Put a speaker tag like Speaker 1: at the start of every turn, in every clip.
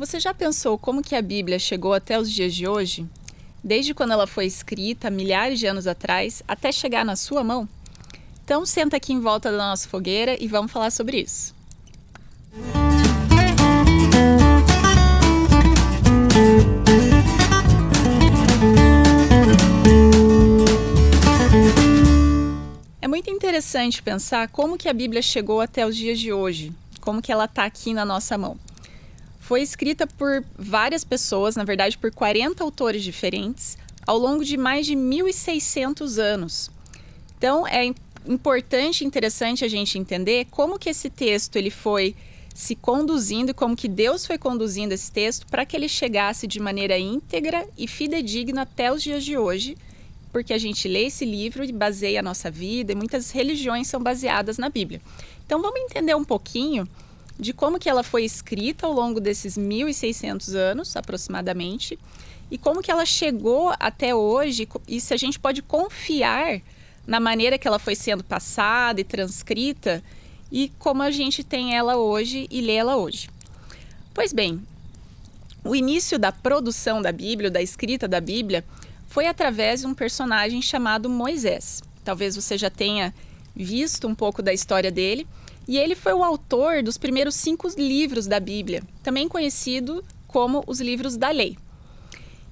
Speaker 1: Você já pensou como que a Bíblia chegou até os dias de hoje? Desde quando ela foi escrita, milhares de anos atrás, até chegar na sua mão? Então senta aqui em volta da nossa fogueira e vamos falar sobre isso. É muito interessante pensar como que a Bíblia chegou até os dias de hoje, como que ela está aqui na nossa mão. Foi escrita por várias pessoas, na verdade por 40 autores diferentes, ao longo de mais de 1.600 anos. Então é importante e interessante a gente entender como que esse texto ele foi se conduzindo e como que Deus foi conduzindo esse texto para que ele chegasse de maneira íntegra e fidedigna até os dias de hoje, porque a gente lê esse livro e baseia a nossa vida e muitas religiões são baseadas na Bíblia. Então vamos entender um pouquinho de como que ela foi escrita ao longo desses 1.600 anos, aproximadamente, e como que ela chegou até hoje e se a gente pode confiar na maneira que ela foi sendo passada e transcrita e como a gente tem ela hoje e lê ela hoje. Pois bem, o início da produção da Bíblia, da escrita da Bíblia, foi através de um personagem chamado Moisés. Talvez você já tenha visto um pouco da história dele. E ele foi o autor dos primeiros 5 livros da Bíblia, também conhecido como os livros da lei.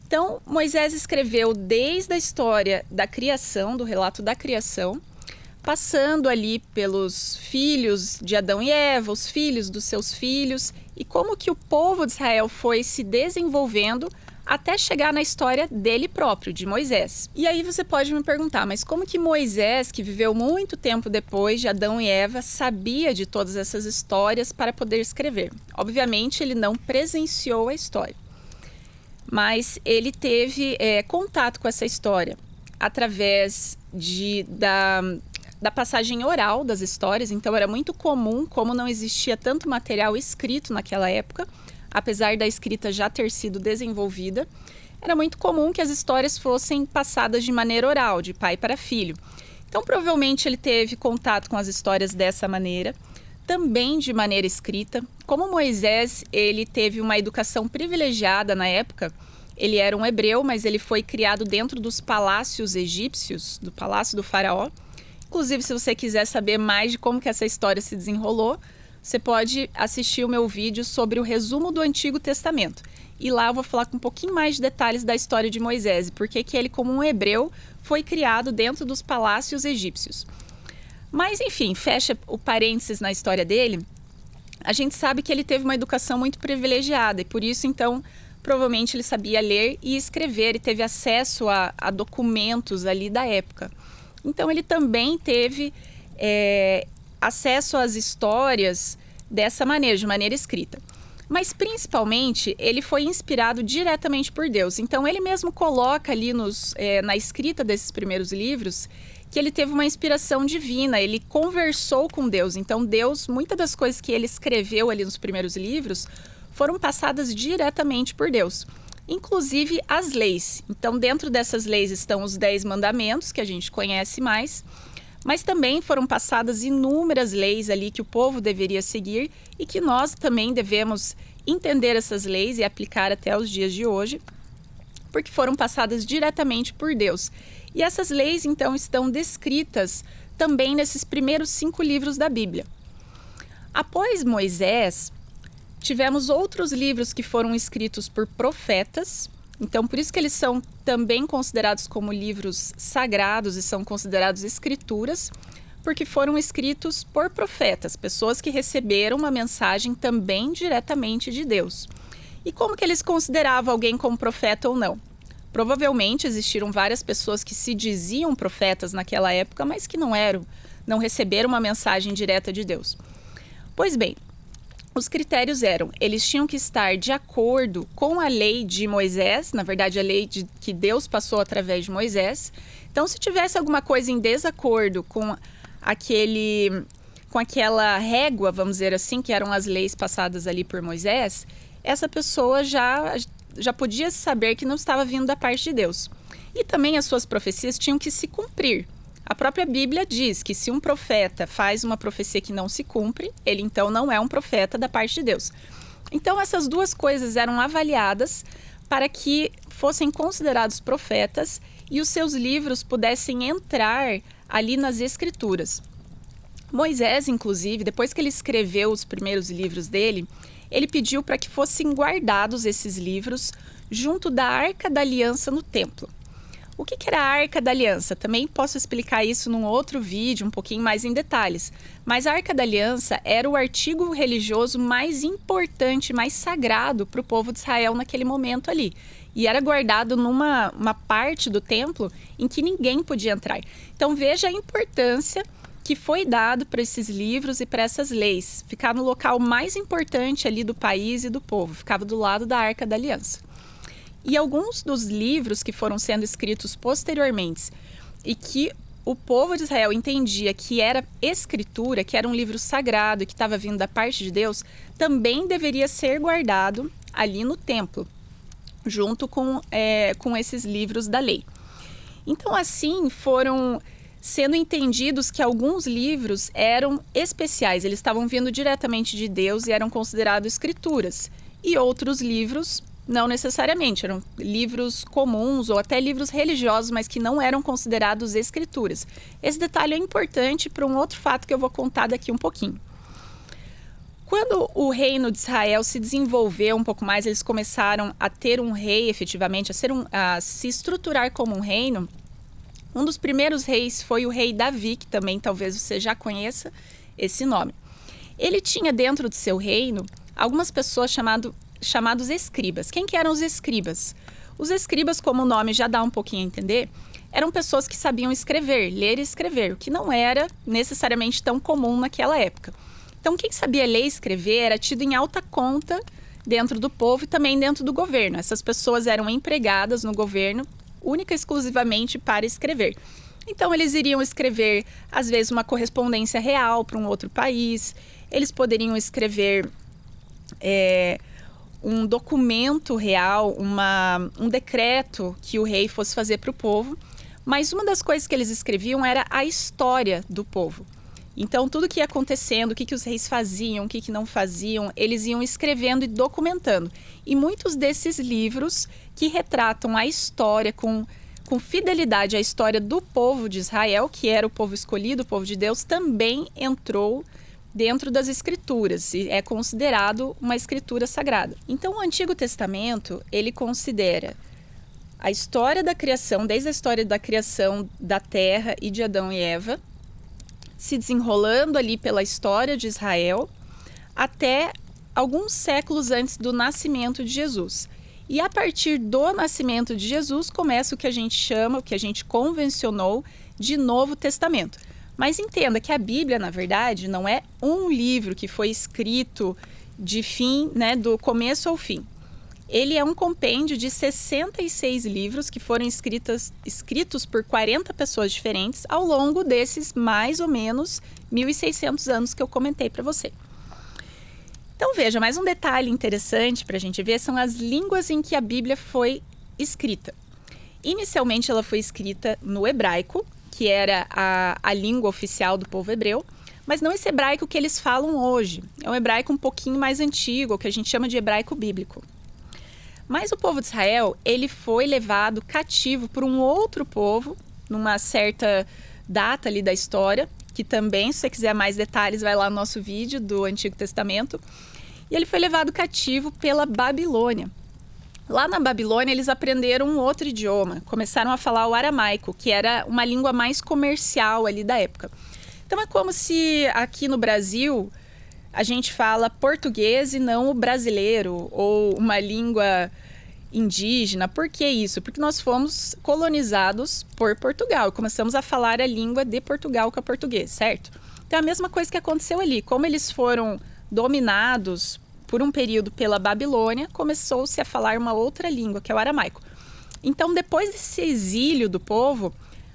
Speaker 1: Então, Moisés escreveu desde a história da criação, do relato da criação, passando ali pelos filhos de Adão e Eva, os filhos dos seus filhos, e como que o povo de Israel foi se desenvolvendo até chegar na história dele próprio, de Moisés. E aí você pode me perguntar, mas como que Moisés, que viveu muito tempo depois de Adão e Eva, sabia de todas essas histórias para poder escrever? Obviamente ele não presenciou a história, mas ele teve contato com essa história através da passagem oral das histórias. Então era muito comum, como não existia tanto material escrito naquela época, apesar da escrita já ter sido desenvolvida, era muito comum que as histórias fossem passadas de maneira oral, de pai para filho. Então, provavelmente ele teve contato com as histórias dessa maneira, também de maneira escrita. Como Moisés, ele teve uma educação privilegiada na época, ele era um hebreu, mas ele foi criado dentro dos palácios egípcios, do palácio do faraó. Inclusive, se você quiser saber mais de como que essa história se desenrolou, você pode assistir o meu vídeo sobre o resumo do Antigo Testamento. E lá eu vou falar com um pouquinho mais de detalhes da história de Moisés e por que ele, como um hebreu, foi criado dentro dos palácios egípcios. Mas, enfim, fecha o parênteses na história dele. A gente sabe que ele teve uma educação muito privilegiada e por isso, então, provavelmente ele sabia ler e escrever e teve acesso a documentos ali da época. Então, ele também teve acesso às histórias dessa maneira, de maneira escrita. Mas, principalmente, ele foi inspirado diretamente por Deus. Então, ele mesmo coloca ali na escrita desses primeiros livros que ele teve uma inspiração divina, ele conversou com Deus. Então, Deus, muitas das coisas que ele escreveu ali nos primeiros livros foram passadas diretamente por Deus. Inclusive as leis. Então, dentro dessas leis estão os 10 mandamentos, que a gente conhece mais, mas também foram passadas inúmeras leis ali que o povo deveria seguir e que nós também devemos entender essas leis e aplicar até os dias de hoje, porque foram passadas diretamente por Deus. E essas leis, então, estão descritas também nesses primeiros 5 livros da Bíblia. Após Moisés, tivemos outros livros que foram escritos por profetas. Então, por isso que eles são também considerados como livros sagrados e são considerados escrituras, porque foram escritos por profetas, pessoas que receberam uma mensagem também diretamente de Deus. E como que eles consideravam alguém como profeta ou não? Provavelmente existiram várias pessoas que se diziam profetas naquela época, mas que não receberam uma mensagem direta de Deus. Pois bem, os critérios eram, eles tinham que estar de acordo com a lei de Moisés, na verdade a lei que Deus passou através de Moisés. Então, se tivesse alguma coisa em desacordo com aquela régua, vamos dizer assim, que eram as leis passadas ali por Moisés, essa pessoa já podia saber que não estava vindo da parte de Deus. E também as suas profecias tinham que se cumprir. A própria Bíblia diz que se um profeta faz uma profecia que não se cumpre, ele então não é um profeta da parte de Deus. Então, essas duas coisas eram avaliadas para que fossem considerados profetas e os seus livros pudessem entrar ali nas Escrituras. Moisés, inclusive, depois que ele escreveu os primeiros livros dele, ele pediu para que fossem guardados esses livros junto da Arca da Aliança no templo. O que era a Arca da Aliança? Também posso explicar isso num outro vídeo, um pouquinho mais em detalhes. Mas a Arca da Aliança era o artigo religioso mais importante, mais sagrado para o povo de Israel naquele momento ali. E era guardado numa parte do templo em que ninguém podia entrar. Então veja a importância que foi dado para esses livros e para essas leis. Ficar no local mais importante ali do país e do povo. Ficava do lado da Arca da Aliança. E alguns dos livros que foram sendo escritos posteriormente e que o povo de Israel entendia que era escritura, que era um livro sagrado e que estava vindo da parte de Deus, também deveria ser guardado ali no templo, junto com esses livros da lei. Então, assim, foram sendo entendidos que alguns livros eram especiais, eles estavam vindo diretamente de Deus e eram considerados escrituras. E outros livros não necessariamente, eram livros comuns ou até livros religiosos, mas que não eram considerados escrituras. Esse detalhe é importante para um outro fato que eu vou contar daqui um pouquinho. Quando o reino de Israel se desenvolveu um pouco mais, eles começaram a ter um rei efetivamente, a se estruturar como um reino. Um dos primeiros reis foi o rei Davi, que também talvez você já conheça esse nome. Ele tinha dentro de seu reino algumas pessoas chamados escribas. Quem que eram os escribas? Os escribas, como o nome já dá um pouquinho a entender, eram pessoas que sabiam escrever, ler e escrever, o que não era necessariamente tão comum naquela época. Então, quem sabia ler e escrever era tido em alta conta dentro do povo e também dentro do governo. Essas pessoas eram empregadas no governo, única e exclusivamente para escrever. Então, eles iriam escrever, às vezes, uma correspondência real para um outro país, eles poderiam escrever um documento real, um decreto que o rei fosse fazer para o povo, mas uma das coisas que eles escreviam era a história do povo. Então, tudo que ia acontecendo, o que os reis faziam, o que não faziam, eles iam escrevendo e documentando. E muitos desses livros que retratam a história com fidelidade, a história do povo de Israel, que era o povo escolhido, o povo de Deus, também entrou dentro das escrituras e é considerado uma escritura sagrada. Então, o Antigo Testamento, ele considera a história da criação, desde a história da criação da terra e de Adão e Eva, se desenrolando ali pela história de Israel, até alguns séculos antes do nascimento de Jesus. E a partir do nascimento de Jesus, começa o que a gente chama, o que a gente convencionou de Novo Testamento. Mas entenda que a Bíblia, na verdade, não é um livro que foi escrito de fim, do começo ao fim. Ele é um compêndio de 66 livros que foram escritos por 40 pessoas diferentes ao longo desses mais ou menos 1.600 anos que eu comentei para você. Então veja, mais um detalhe interessante para a gente ver são as línguas em que a Bíblia foi escrita. Inicialmente ela foi escrita no hebraico, que era a língua oficial do povo hebreu, mas não esse hebraico que eles falam hoje. É um hebraico um pouquinho mais antigo, o que a gente chama de hebraico bíblico. Mas o povo de Israel, ele foi levado cativo por um outro povo, numa certa data ali da história, que também, se você quiser mais detalhes, vai lá no nosso vídeo do Antigo Testamento. E ele foi levado cativo pela Babilônia. Lá na Babilônia, eles aprenderam um outro idioma, começaram a falar o aramaico, que era uma língua mais comercial ali da época. Então é como se aqui no Brasil a gente fala português e não o brasileiro, ou uma língua indígena. Por que isso? Porque nós fomos colonizados por Portugal, começamos a falar a língua de Portugal, que é português, certo? Então é a mesma coisa que aconteceu ali, como eles foram dominados por um período pela Babilônia, começou-se a falar uma outra língua, que é o aramaico. Então, depois desse exílio do povo,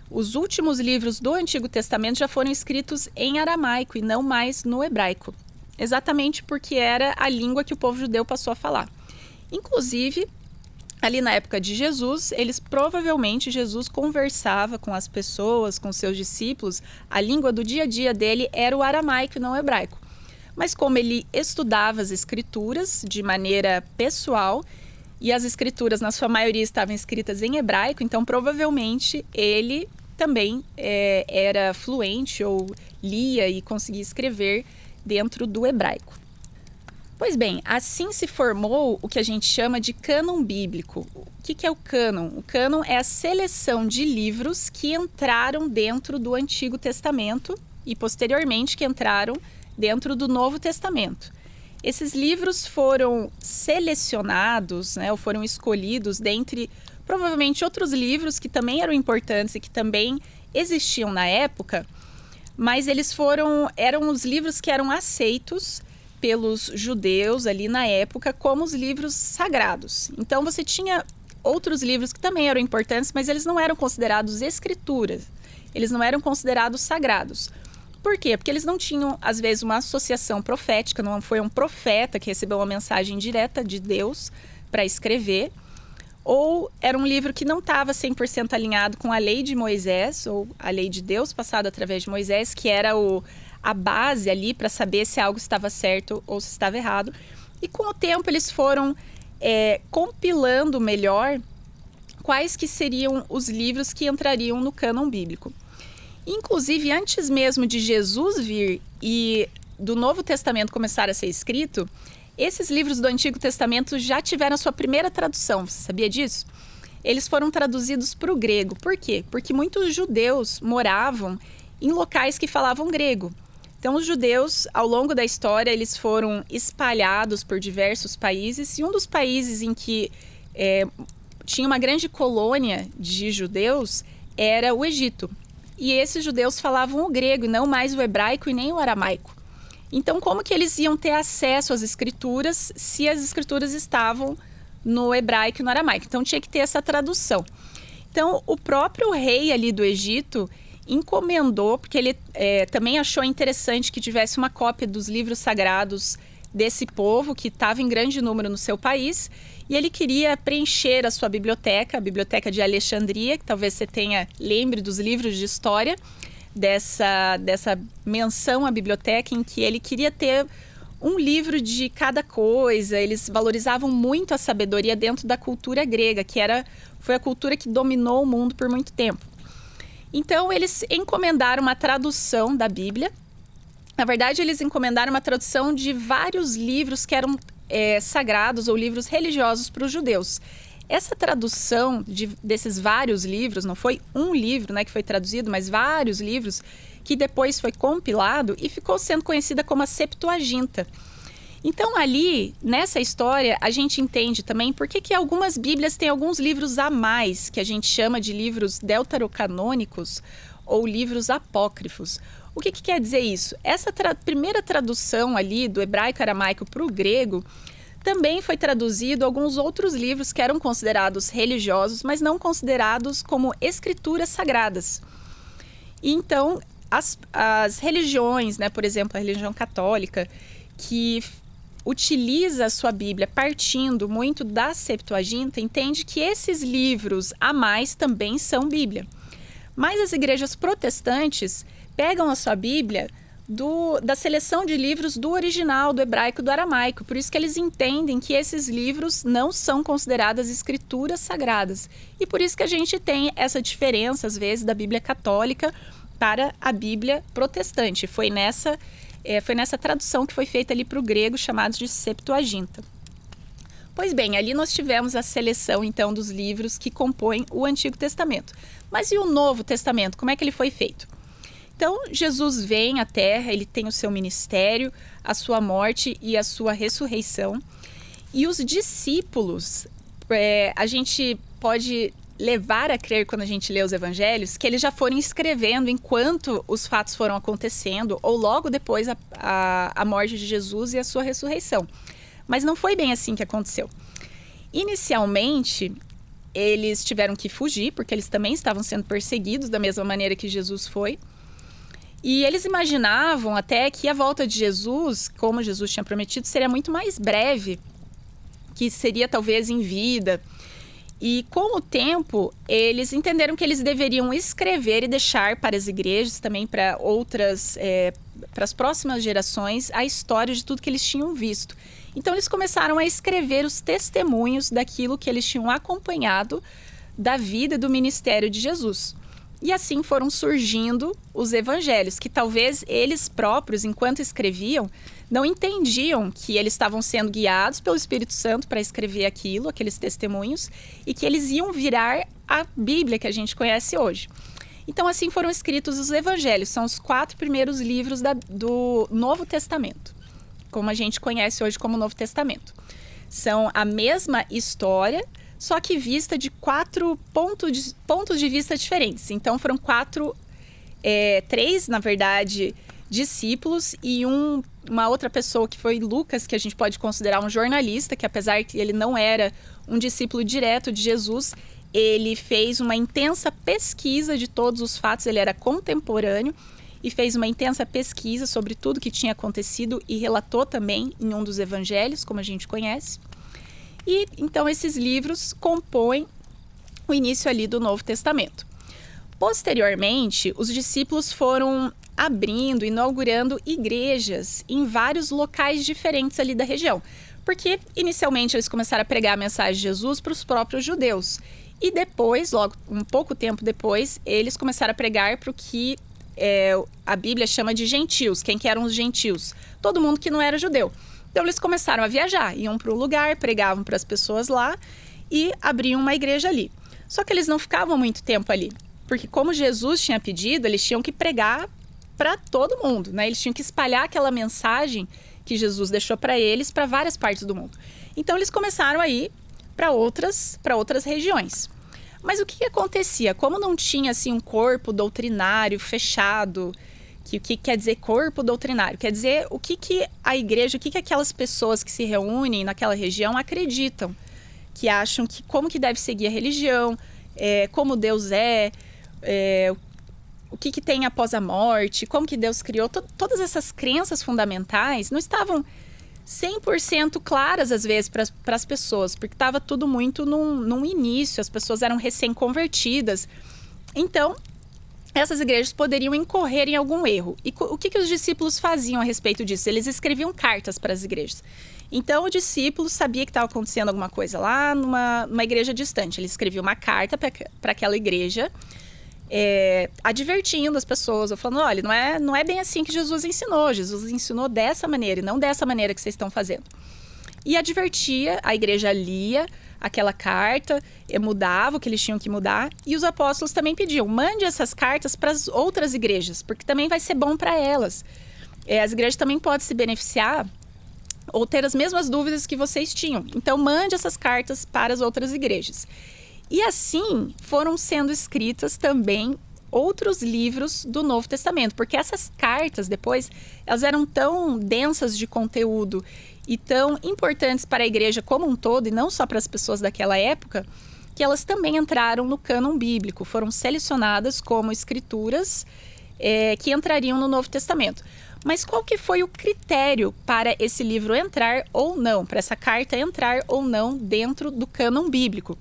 Speaker 1: os últimos livros do Antigo Testamento já foram escritos em aramaico e não mais no hebraico. Exatamente porque era a língua que o povo judeu passou a falar. Inclusive, ali na época de Jesus, Jesus conversava com as pessoas, com seus discípulos, a língua do dia a dia dele era o aramaico e não o hebraico. mas como ele estudava as escrituras de maneira pessoal, e as escrituras, na sua maioria, estavam escritas em hebraico, então provavelmente ele também era fluente ou lia e conseguia escrever dentro do hebraico. Pois bem, assim se formou o que a gente chama de cânon bíblico. O que é o cânon? O cânon é a seleção de livros que entraram dentro do Antigo Testamento e posteriormente que entraram dentro do Novo Testamento. Esses livros foram selecionados, né, ou foram escolhidos dentre provavelmente outros livros que também eram importantes e que também existiam na época, mas eram os livros que eram aceitos pelos judeus ali na época como os livros sagrados. Então você tinha outros livros que também eram importantes, mas eles não eram considerados escrituras, eles não eram considerados sagrados. Por quê? Porque eles não tinham, às vezes, uma associação profética, não foi um profeta que recebeu uma mensagem direta de Deus para escrever, ou era um livro que não estava 100% alinhado com a lei de Moisés, ou a lei de Deus passada através de Moisés, que era a base ali para saber se algo estava certo ou se estava errado. E com o tempo eles foram compilando melhor quais que seriam os livros que entrariam no cânon bíblico. Inclusive, antes mesmo de Jesus vir e do Novo Testamento começar a ser escrito, esses livros do Antigo Testamento já tiveram a sua primeira tradução. Você sabia disso? Eles foram traduzidos para o grego. Por quê? Porque muitos judeus moravam em locais que falavam grego. Então, os judeus, ao longo da história, eles foram espalhados por diversos países. E um dos países em que tinha uma grande colônia de judeus era o Egito. E esses judeus falavam o grego, e não mais o hebraico e nem o aramaico. Então, como que eles iam ter acesso às escrituras se as escrituras estavam no hebraico e no aramaico? Então, tinha que ter essa tradução. Então, o próprio rei ali do Egito encomendou, porque ele também achou interessante que tivesse uma cópia dos livros sagrados desse povo que estava em grande número no seu país, e ele queria preencher a sua biblioteca, a Biblioteca de Alexandria, que talvez você lembre dos livros de história, dessa menção à biblioteca, em que ele queria ter um livro de cada coisa. Eles valorizavam muito a sabedoria dentro da cultura grega, que foi a cultura que dominou o mundo por muito tempo. Então, eles encomendaram uma tradução da Bíblia. Na verdade, eles encomendaram uma tradução de vários livros que eram sagrados ou livros religiosos para os judeus. Essa tradução desses vários livros, não foi um livro, né, que foi traduzido, mas vários livros, que depois foi compilado e ficou sendo conhecida como a Septuaginta. Então, ali, nessa história, a gente entende também por que algumas Bíblias têm alguns livros a mais, que a gente chama de livros deuterocanônicos ou livros apócrifos. O que quer dizer isso? Essa primeira tradução ali do hebraico-aramaico para o grego também foi traduzido alguns outros livros que eram considerados religiosos, mas não considerados como escrituras sagradas. E então, as religiões, né, por exemplo, a religião católica, que utiliza a sua Bíblia partindo muito da Septuaginta, entende que esses livros a mais também são Bíblia. Mas as igrejas protestantes pegam a sua Bíblia da seleção de livros do original, do hebraico e do aramaico. Por isso que eles entendem que esses livros não são consideradas escrituras sagradas. E por isso que a gente tem essa diferença, às vezes, da Bíblia católica para a Bíblia protestante. Foi nessa tradução que foi feita ali para o grego, chamada de Septuaginta. Pois bem, ali nós tivemos a seleção, então, dos livros que compõem o Antigo Testamento. Mas e o Novo Testamento? Como é que ele foi feito? Então, Jesus vem à Terra, ele tem o seu ministério, a sua morte e a sua ressurreição. E os discípulos, a gente pode levar a crer, quando a gente lê os evangelhos, que eles já foram escrevendo enquanto os fatos foram acontecendo, ou logo depois a morte de Jesus e a sua ressurreição. Mas não foi bem assim que aconteceu. Inicialmente, eles tiveram que fugir, porque eles também estavam sendo perseguidos da mesma maneira que Jesus foi. E eles imaginavam até que a volta de Jesus, como Jesus tinha prometido, seria muito mais breve, que seria talvez em vida. E com o tempo, eles entenderam que eles deveriam escrever e deixar para as igrejas, também para outras, para as próximas gerações, a história de tudo que eles tinham visto. Então, eles começaram a escrever os testemunhos daquilo que eles tinham acompanhado da vida e do ministério de Jesus. E assim foram surgindo os evangelhos, que talvez eles próprios, enquanto escreviam, não entendiam que eles estavam sendo guiados pelo Espírito Santo para escrever aquilo, aqueles testemunhos, e que eles iam virar a Bíblia que a gente conhece hoje. Então, assim foram escritos os evangelhos, são os 4 primeiros livros do Novo Testamento, como a gente conhece hoje como Novo Testamento. São a mesma história, só que vista de 4 pontos de vista diferentes. Então, foram 3, na verdade, discípulos e uma outra pessoa que foi Lucas, que a gente pode considerar um jornalista, que apesar que ele não era um discípulo direto de Jesus, ele fez uma intensa pesquisa de todos os fatos, ele era contemporâneo e fez uma intensa pesquisa sobre tudo que tinha acontecido e relatou também em um dos evangelhos, como a gente conhece. E então esses livros compõem o início ali do Novo Testamento. Posteriormente, os discípulos foram abrindo, inaugurando igrejas em vários locais diferentes ali da região. Porque inicialmente eles começaram a pregar a mensagem de Jesus para os próprios judeus. E depois, logo um pouco tempo depois, eles começaram a pregar para o que a Bíblia chama de gentios. Quem que eram os gentios? Todo mundo que não era judeu. Então eles começaram a viajar, iam para o lugar, pregavam para as pessoas lá e abriam uma igreja ali. Só que eles não ficavam muito tempo ali, porque como Jesus tinha pedido, eles tinham que pregar para todo mundo, né? Eles tinham que espalhar aquela mensagem que Jesus deixou para eles para várias partes do mundo. Então eles começaram a ir para outras regiões. Mas o que acontecia? Como não tinha assim um corpo doutrinário fechado, que o que quer dizer corpo doutrinário? Quer dizer o que a igreja, o que aquelas pessoas que se reúnem naquela região acreditam, que acham que como que deve seguir a religião, como Deus o que tem após a morte, como que Deus criou. Todas essas crenças fundamentais não estavam 100% claras às vezes para as pessoas, porque estava tudo muito num início, as pessoas eram recém-convertidas. Então, essas igrejas poderiam incorrer em algum erro. E o que os discípulos faziam a respeito disso? Eles escreviam cartas para as igrejas. Então, o discípulo sabia que estava acontecendo alguma coisa lá numa igreja distante. Ele escrevia uma carta para aquela igreja, advertindo as pessoas, falando, olha, não é bem assim que Jesus ensinou. Jesus ensinou dessa maneira e não dessa maneira que vocês estão fazendo. E advertia, a igreja lia aquela carta, mudava o que eles tinham que mudar, e os apóstolos também pediam, mande essas cartas para as outras igrejas, porque também vai ser bom para elas. As igrejas também podem se beneficiar ou ter as mesmas dúvidas que vocês tinham. Então, mande essas cartas para as outras igrejas. E assim foram sendo escritas também outros livros do Novo Testamento, porque essas cartas depois, elas eram tão densas de conteúdo e tão importantes para a igreja como um todo, e não só para as pessoas daquela época, que elas também entraram no cânon bíblico, foram selecionadas como escrituras que entrariam no Novo Testamento. Mas qual que foi o critério para esse livro entrar ou não, para essa carta entrar ou não dentro do cânon bíblico?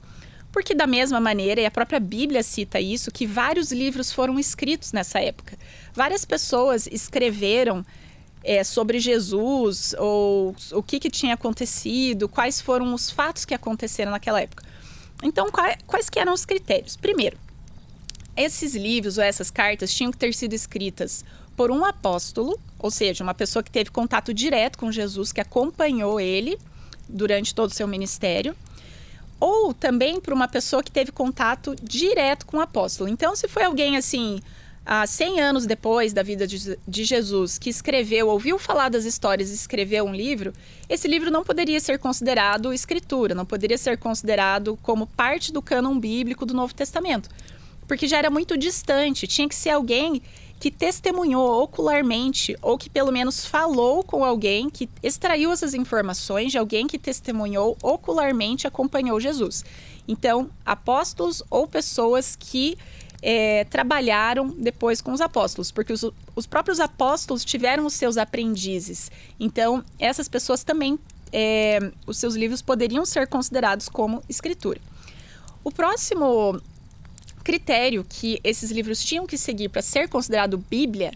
Speaker 1: Porque da mesma maneira, e a própria Bíblia cita isso, que vários livros foram escritos nessa época. Várias pessoas escreveram sobre Jesus, ou o que tinha acontecido, quais foram os fatos que aconteceram naquela época. Então, quais que eram os critérios? Primeiro, esses livros ou essas cartas tinham que ter sido escritas por um apóstolo, ou seja, uma pessoa que teve contato direto com Jesus, que acompanhou ele durante todo o seu ministério, ou também por uma pessoa que teve contato direto com o apóstolo. Então, se foi alguém assim, 100 anos depois da vida de Jesus, que escreveu, ouviu falar das histórias e escreveu um livro, esse livro não poderia ser considerado escritura, não poderia ser considerado como parte do cânon bíblico do Novo Testamento, porque já era muito distante, tinha que ser alguém que testemunhou ocularmente, ou que pelo menos falou com alguém que extraiu essas informações de alguém que testemunhou ocularmente, acompanhou Jesus. Então, apóstolos ou pessoas que trabalharam depois com os apóstolos, porque os próprios apóstolos tiveram os seus aprendizes. Então, essas pessoas também, os seus livros poderiam ser considerados como escritura. O próximo critério que esses livros tinham que seguir para ser considerado Bíblia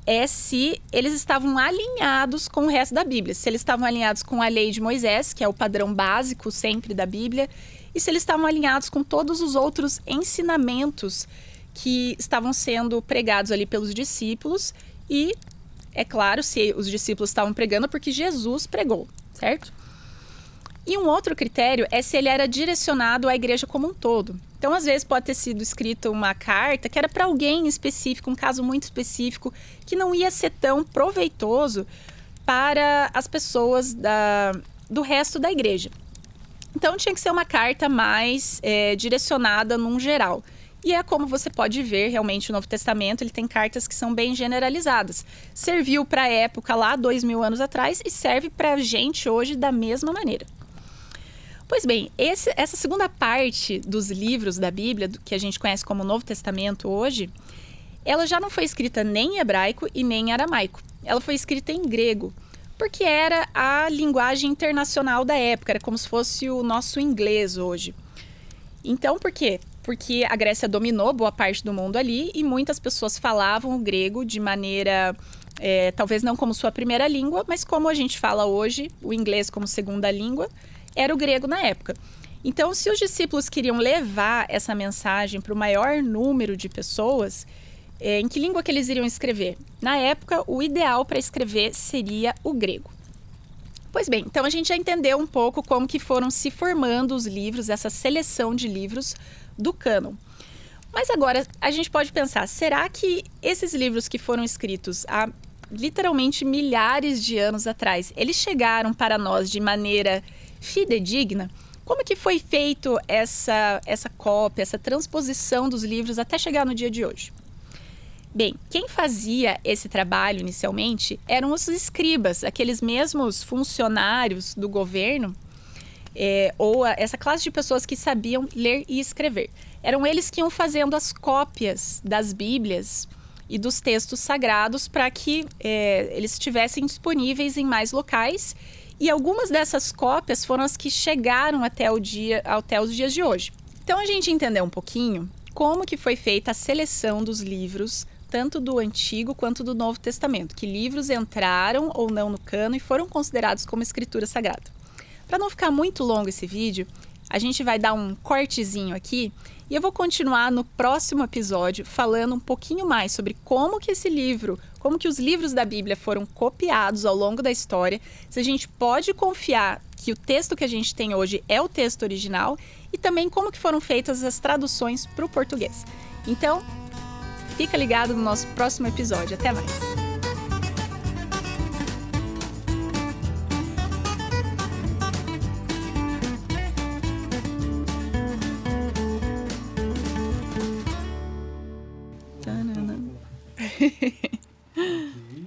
Speaker 1: é se eles estavam alinhados com o resto da Bíblia. Se eles estavam alinhados com a lei de Moisés, que é o padrão básico sempre da Bíblia, e se eles estavam alinhados com todos os outros ensinamentos que estavam sendo pregados ali pelos discípulos. E, é claro, se os discípulos estavam pregando porque Jesus pregou, certo? E um outro critério é se ele era direcionado à igreja como um todo. Então, às vezes, pode ter sido escrita uma carta que era para alguém específico, um caso muito específico, que não ia ser tão proveitoso para as pessoas do resto da igreja. Então, tinha que ser uma carta mais direcionada num geral. E é como você pode ver, realmente, o Novo Testamento, ele tem cartas que são bem generalizadas. Serviu para a época lá, 2000 anos atrás, e serve para a gente hoje da mesma maneira. Pois bem, essa segunda parte dos livros da Bíblia, que a gente conhece como Novo Testamento hoje, ela já não foi escrita nem em hebraico e nem em aramaico. Ela foi escrita em grego, porque era a linguagem internacional da época, era como se fosse o nosso inglês hoje. Então, por quê? Porque a Grécia dominou boa parte do mundo ali e muitas pessoas falavam o grego de maneira, talvez não como sua primeira língua, mas como a gente fala hoje, o inglês como segunda língua, era o grego na época. Então, se os discípulos queriam levar essa mensagem para o maior número de pessoas, em que língua que eles iriam escrever? Na época, o ideal para escrever seria o grego. Pois bem, então a gente já entendeu um pouco como que foram se formando os livros, essa seleção de livros do cânon. Mas agora a gente pode pensar, será que esses livros que foram escritos há literalmente milhares de anos atrás, eles chegaram para nós de maneira fidedigna? Como que foi feito essa cópia, essa transposição dos livros até chegar no dia de hoje? Bem, quem fazia esse trabalho inicialmente eram os escribas, aqueles mesmos funcionários do governo, ou essa classe de pessoas que sabiam ler e escrever. Eram eles que iam fazendo as cópias das Bíblias e dos textos sagrados para que eles estivessem disponíveis em mais locais. E algumas dessas cópias foram as que chegaram até os dias de hoje. Então, a gente entendeu um pouquinho como que foi feita a seleção dos livros, tanto do Antigo quanto do Novo Testamento. Que livros entraram ou não no cânon e foram considerados como escritura sagrada. Para não ficar muito longo esse vídeo, a gente vai dar um cortezinho aqui e eu vou continuar no próximo episódio falando um pouquinho mais sobre como que como que os livros da Bíblia foram copiados ao longo da história, se a gente pode confiar que o texto que a gente tem hoje é o texto original e também como que foram feitas as traduções para o português. Então, fica ligado no nosso próximo episódio. Até mais! Tanana.